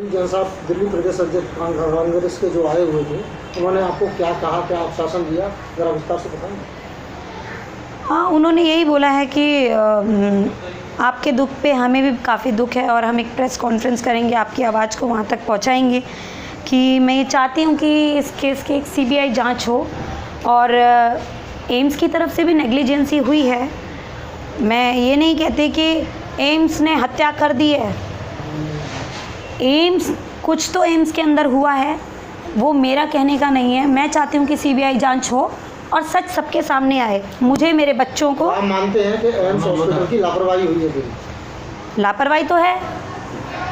जैन साहब दिल्ली प्रदेश अध्यक्ष कांग्रेस के जो आए हुए थे, उन्होंने आपको क्या कहा, क्या आश्वासन दिया, जरा विस्तार से बताएं। हाँ, उन्होंने यही बोला है कि आपके दुख पे हमें भी काफ़ी दुख है और हम एक प्रेस कॉन्फ्रेंस करेंगे, आपकी आवाज़ को वहाँ तक पहुँचाएंगे कि मैं ये चाहती हूँ कि इस केस की एक सीबीआई जांच हो और एम्स की तरफ से भी नेग्लिजेंसी हुई है। मैं ये नहीं कहती कि एम्स ने हत्या कर दी है। एम्स कुछ तो एम्स के अंदर हुआ है, वो मेरा कहने का नहीं है। मैं चाहती हूँ कि सीबीआई जांच हो और सच सबके सामने आए। मुझे, मेरे बच्चों को। आप मानते हैं कि एम्स हॉस्पिटल की लापरवाही हुई है? लापरवाही तो है,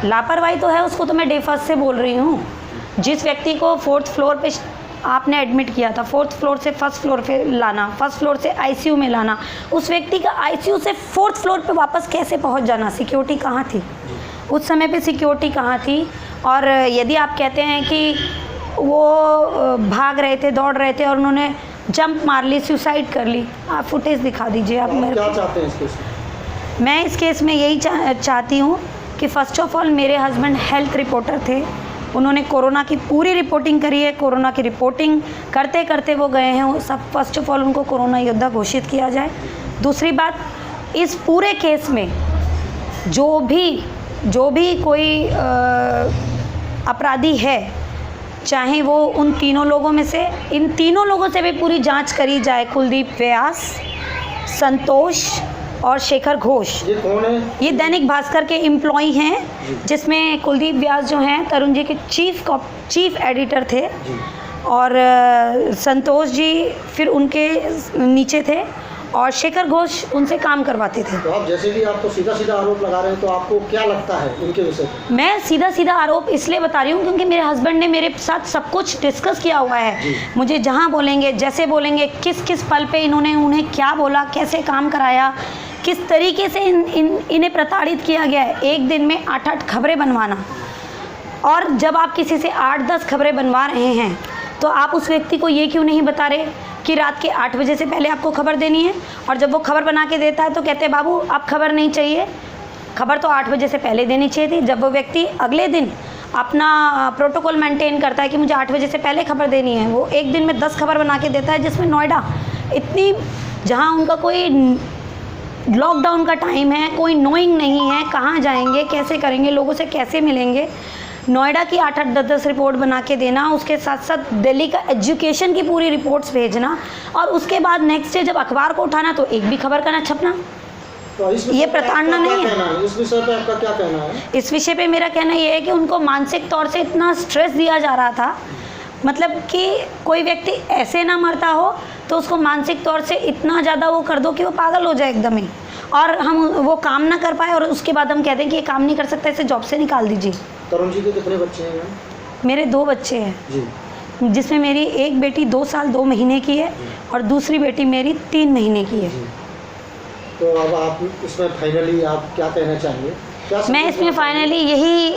लापरवाही तो है, उसको तो मैं डे फर्स्ट से बोल रही हूँ। जिस व्यक्ति को 4th फ्लोर पे आपने एडमिट किया था, 4th फ्लोर से 1st फ्लोर पे लाना, 1st फ्लोर से आईसीयू में लाना, उस व्यक्ति का आईसीयू से 4th फ्लोर पे वापस कैसे पहुंच जाना? सिक्योरिटी कहाँ थी उस समय पे? सिक्योरिटी कहाँ थी? और यदि आप कहते हैं कि वो भाग रहे थे, दौड़ रहे थे और उन्होंने जंप मार ली, सुसाइड कर ली, आप फुटेज दिखा दीजिए। आप मेरे क्या चाहते हैं इस केस में? मैं इस केस में यही चाहती हूँ कि फ़र्स्ट ऑफ ऑल मेरे हस्बैंड हेल्थ रिपोर्टर थे, उन्होंने कोरोना की पूरी रिपोर्टिंग करी है। कोरोना की रिपोर्टिंग करते करते वो गए हैं, सब फर्स्ट ऑफ ऑल उनको कोरोना योद्धा घोषित किया जाए। दूसरी बात, इस पूरे केस में जो भी कोई अपराधी है, चाहे वो उन तीनों लोगों में से, इन तीनों लोगों से भी पूरी जांच करी जाए। कुलदीप व्यास, संतोष और शेखर घोष, ये कौन है? ये दैनिक भास्कर के एम्प्लॉई हैं, जिसमें कुलदीप व्यास जो हैं तरुण जी के चीफ एडिटर थे और संतोष जी फिर उनके नीचे थे और शेखर घोष उनसे काम करवाते थे। तो आप जैसे भी आप तो सीधा सीधा आरोप लगा रहे हैं, तो आपको क्या लगता है इनके विषय में? मैं सीधा सीधा आरोप इसलिए बता रही हूँ क्योंकि मेरे हस्बैंड ने मेरे साथ सब कुछ डिस्कस किया हुआ है। मुझे जहाँ बोलेंगे, जैसे बोलेंगे, किस किस पल पे इन्होंने उन्हें क्या बोला, कैसे काम कराया, किस तरीके से इन्हें प्रताड़ित किया गया है। एक दिन में 8-8 खबरें बनवाना, और जब आप किसी से 8-10 खबरें बनवा रहे हैं तो आप उस व्यक्ति को ये क्यों नहीं बता रहे कि रात के 8 बजे से पहले आपको खबर देनी है? और जब वो खबर बना के देता है तो कहते हैं बाबू अब खबर नहीं चाहिए, खबर तो 8 बजे से पहले देनी चाहिए थी। जब वो व्यक्ति अगले दिन अपना प्रोटोकॉल मेंटेन करता है कि मुझे 8 बजे से पहले खबर देनी है, वो एक दिन में 10 खबर बना के देता है, जिसमें नोएडा इतनी, जहाँ उनका कोई लॉकडाउन का टाइम है, कोई नोइंग नहीं है, कहाँ जाएंगे, कैसे करेंगे, लोगों से कैसे मिलेंगे, नोएडा की 8-8, 10-10 रिपोर्ट बना के देना, उसके साथ साथ दिल्ली का एजुकेशन की पूरी रिपोर्ट्स भेजना, और उसके बाद नेक्स्ट डे जब अखबार को उठाना तो एक भी खबर का ना छपना। तो ये प्रताड़ना नहीं है। इस विषय पे आपका क्या कहना है? इस विषय पे मेरा कहना ये है कि उनको मानसिक तौर से इतना स्ट्रेस दिया जा रहा था, मतलब कि कोई व्यक्ति ऐसे ना मरता हो तो उसको मानसिक तौर से इतना ज़्यादा वो कर दो कि वो पागल हो जाए एकदम ही, और हम वो काम ना कर पाए और उसके बाद हम कहते हैं कि ये काम नहीं कर सकता, इसे जॉब से निकाल दीजिए। तरुण जी के कितने बच्चे हैं? मेरे 2 बच्चे हैं जी, जिसमें मेरी एक बेटी 2 साल 2 महीने की है और दूसरी बेटी मेरी 3 महीने की है। तो अब आप इसमें फाइनली आप क्या कहना चाहेंगे? मैं इसमें फाइनली यही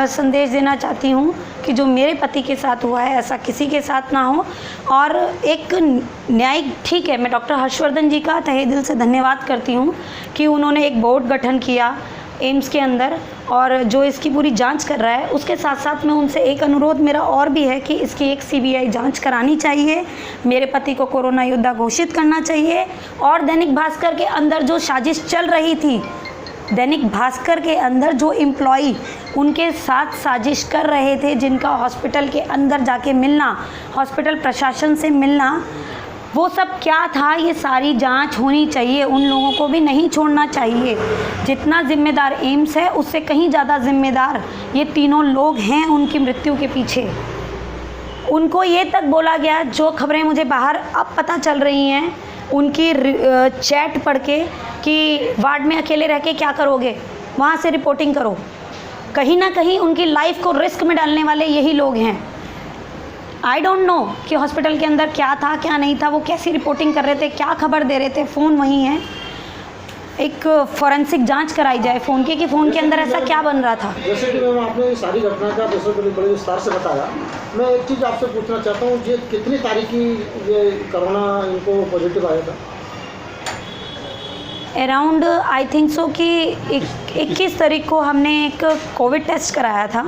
संदेश देना चाहती हूँ कि जो मेरे पति के साथ हुआ है ऐसा किसी के साथ ना हो, और एक न्यायिक, ठीक है, मैं डॉक्टर हर्षवर्धन जी का तहे दिल से धन्यवाद करती हूँ कि उन्होंने एक बोर्ड गठन किया एम्स के अंदर और जो इसकी पूरी जांच कर रहा है। उसके साथ साथ में उनसे एक अनुरोध मेरा और भी है कि इसकी एक सीबीआई जांच करानी चाहिए, मेरे पति को कोरोना योद्धा घोषित करना चाहिए, और दैनिक भास्कर के अंदर जो साजिश चल रही थी, दैनिक भास्कर के अंदर जो एम्प्लॉई उनके साथ साजिश कर रहे थे, जिनका हॉस्पिटल के अंदर जाके मिलना, हॉस्पिटल प्रशासन से मिलना, वो सब क्या था, ये सारी जांच होनी चाहिए। उन लोगों को भी नहीं छोड़ना चाहिए। जितना जिम्मेदार एम्स है उससे कहीं ज़्यादा जिम्मेदार ये तीनों लोग हैं उनकी मृत्यु के पीछे। उनको ये तक बोला गया, जो खबरें मुझे बाहर अब पता चल रही हैं उनकी चैट पढ़ के, कि वार्ड में अकेले रह के क्या करोगे, वहाँ से रिपोर्टिंग करो। कहीं ना कहीं उनकी लाइफ को रिस्क में डालने वाले यही लोग हैं। आई डोंट नो कि हॉस्पिटल के अंदर क्या था क्या नहीं था, वो कैसी रिपोर्टिंग कर रहे थे, क्या खबर दे रहे थे, फ़ोन वही है। एक फॉरेंसिक जांच कराई जाए फ़ोन की कि फ़ोन के अंदर ऐसा क्या बन रहा था। जैसे कि मैम आपने सारी घटना का बड़े विस्तार से बताया, मैं एक चीज़ आपसे पूछना चाहता हूँ, ये कितनी तारीख की ये कोरोना इनको पॉजिटिव आया था? अराउंड आई थिंक सो कि 21 तारीख को हमने एक कोविड टेस्ट कराया था।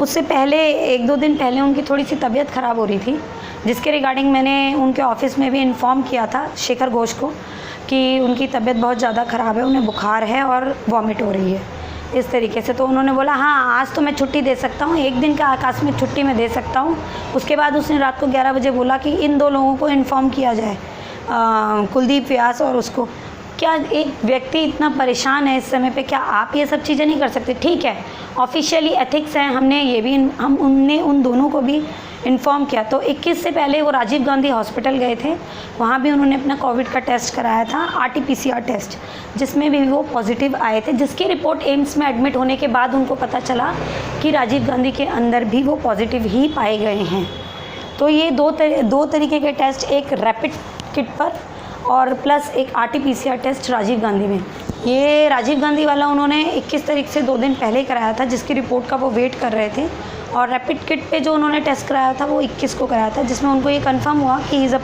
उससे पहले 1-2 दिन पहले उनकी थोड़ी सी तबीयत ख़राब हो रही थी, जिसके रिगार्डिंग मैंने उनके ऑफिस में भी इन्फॉर्म किया था शेखर घोष को कि उनकी तबीयत बहुत ज़्यादा ख़राब है, उन्हें बुखार है और वॉमिट हो रही है इस तरीके से। तो उन्होंने बोला हाँ आज तो मैं छुट्टी दे सकता हूँ, 1 दिन का आकस्मिक छुट्टी मैं दे सकता हूँ। उसके बाद उसने रात को 11 बजे बोला कि इन 2 लोगों को इन्फॉर्म किया जाए, कुलदीप व्यास और उसको। क्या एक व्यक्ति इतना परेशान है इस समय पे, क्या आप ये सब चीज़ें नहीं कर सकते? ठीक है, ऑफिशियली एथिक्स हैं, हमने ये भी उनने उन दोनों को भी इन्फॉर्म किया। तो 21 से पहले वो राजीव गांधी हॉस्पिटल गए थे, वहाँ भी उन्होंने अपना कोविड का टेस्ट कराया था, RT-PCR टेस्ट, जिसमें भी वो पॉजिटिव आए थे, जिसकी रिपोर्ट एम्स में एडमिट होने के बाद उनको पता चला कि राजीव गांधी के अंदर भी वो पॉजिटिव ही पाए गए हैं। तो ये दो तरीके के टेस्ट, एक रैपिड किट पर और प्लस एक RT-PCR टेस्ट राजीव गांधी में। ये राजीव गांधी वाला उन्होंने 21 तारीख से 2 दिन पहले कराया था, जिसकी रिपोर्ट का वो वेट कर रहे थे। और रैपिड किट पे जो उन्होंने टेस्ट कराया था वो 21 को कराया था, जिसमें उनको ये कंफर्म हुआ कि ही इज़ अ